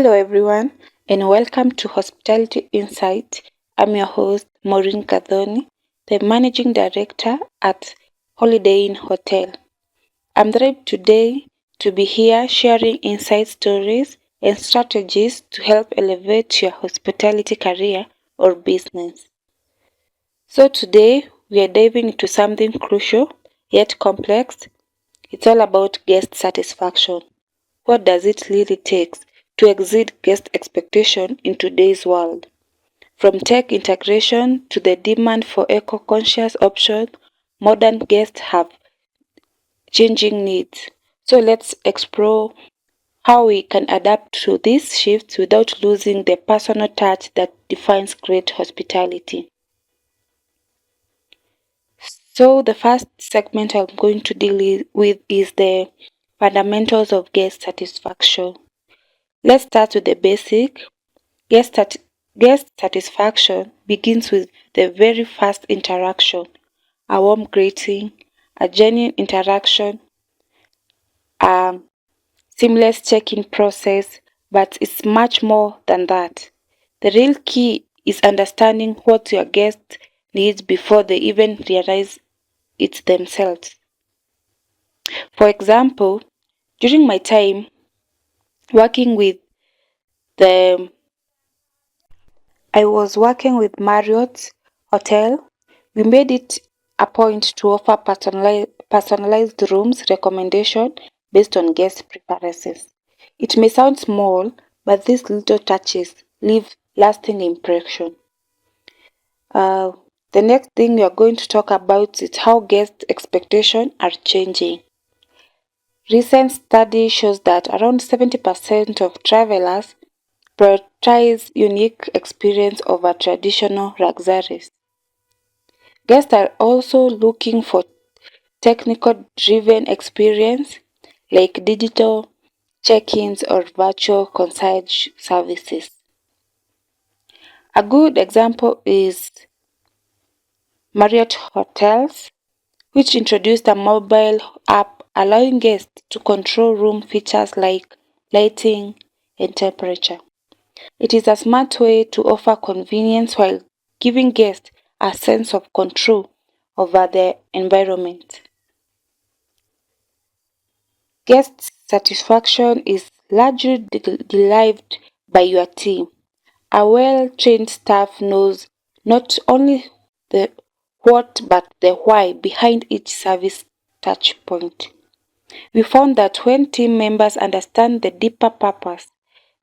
Hello, everyone, and welcome to Hospitality Insight. I'm your host, Maureen Gathoni, the Managing Director at Holiday Inn Hotel. I'm thrilled today to be here sharing insight stories and strategies to help elevate your hospitality career or business. So, today we are diving into something crucial yet complex. It's all about guest satisfaction. What does it really take to exceed guest expectation in today's world? From tech integration to the demand for eco-conscious options, modern guests have changing needs. So let's explore how we can adapt to these shifts without losing the personal touch that defines great hospitality. So the first segment I'm going to deal with is the fundamentals of guest satisfaction. Let's start with the basic. Guest, sat- Guest satisfaction begins with the very first interaction, a warm greeting, a genuine interaction, a seamless check-in process, but it's much more than that. The real key is understanding what your guest needs before they even realize it themselves. For example, during my time working with the I was working with Marriott Hotel. We made it a point to offer personalized rooms recommendation based on guest preferences. It may sound small, but these little touches leave lasting impression. Uh, the next thing we are going to talk about is how guest expectations are changing. Recent study shows that around 70% of travelers prioritize unique experience over traditional luxuries. Guests are also looking for technical driven experience like digital check-ins or virtual concierge services. A good example is Marriott Hotels, which introduced a mobile app allowing guests to control room features like lighting and temperature. It is a smart way to offer convenience while giving guests a sense of control over their environment. Guest satisfaction is largely derived by your team. A well trained staff knows not only the what but the why behind each service touch point. We found that when team members understand the deeper purpose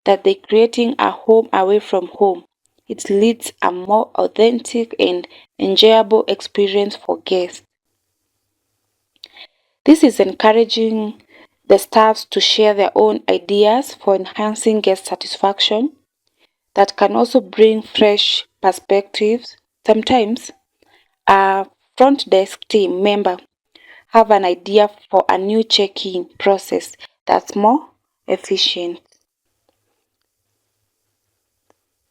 that they're creating a home away from home, it leads a more authentic and enjoyable experience for guests. This is encouraging the staffs to share their own ideas for enhancing guest satisfaction that can also bring fresh perspectives. Sometimes a front desk team member have an idea for a new check-in process that's more efficient.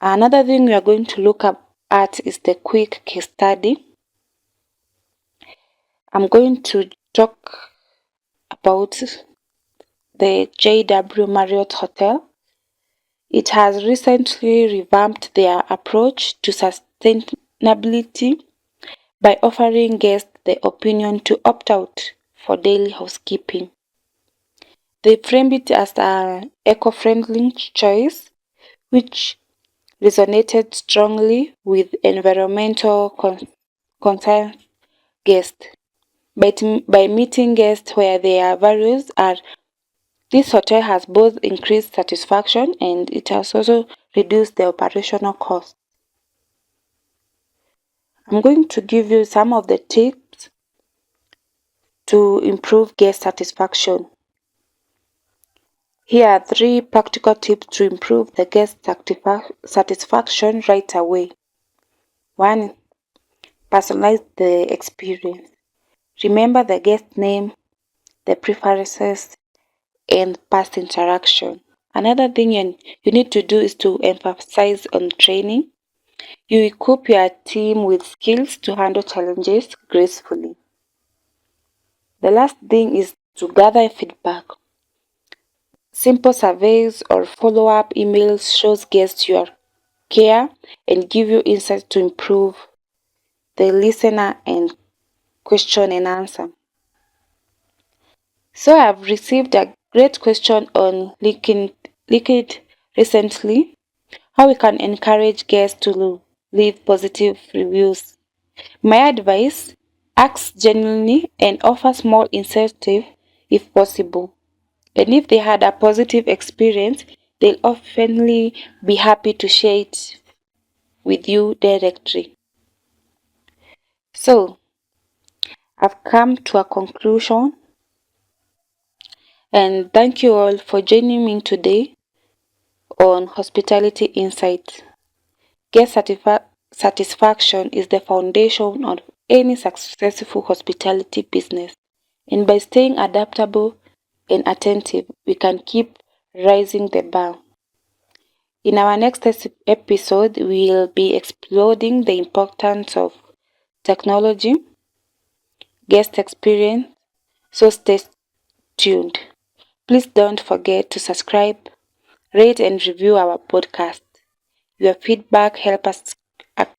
Another thing we are going to look at is the quick case study. I'm going to talk about the JW Marriott Hotel. It has recently revamped their approach to sustainability by offering guests the option to opt out for daily housekeeping. They frame it as an eco-friendly choice, which resonated strongly with environmental concerned guests. By meeting guests where their values are, this hotel has both increased satisfaction and it has also reduced the operational costs. I'm going to give you some of the tips to improve guest satisfaction. Here are 3 practical tips to improve the guest satisfaction right away. 1. Personalize the experience. Remember the guest name, the preferences, and past interaction. Another thing you need to do is to emphasize on training. You equip your team with skills to handle challenges gracefully. The last thing is to gather feedback. Simple surveys or follow-up emails shows guests your care and give you insights to improve the listener and question and answer. So I've received a great question on LinkedIn recently, how we can encourage guests to leave positive reviews. My advice, ask genuinely and offer small incentive if possible. And if they had a positive experience, they'll oftenly be happy to share it with you directly. So, I've come to a conclusion and thank you all for joining me today on Hospitality Insights. Guest satisfaction is the foundation of any successful hospitality business. And by staying adaptable and attentive, we can keep raising the bar. In our next episode, we'll be exploring the importance of technology, guest experience, so stay tuned. Please don't forget to subscribe, rate, and review our podcast. Your feedback helps us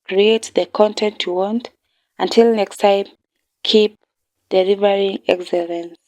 create the content you want. Until next time, keep delivering excellence.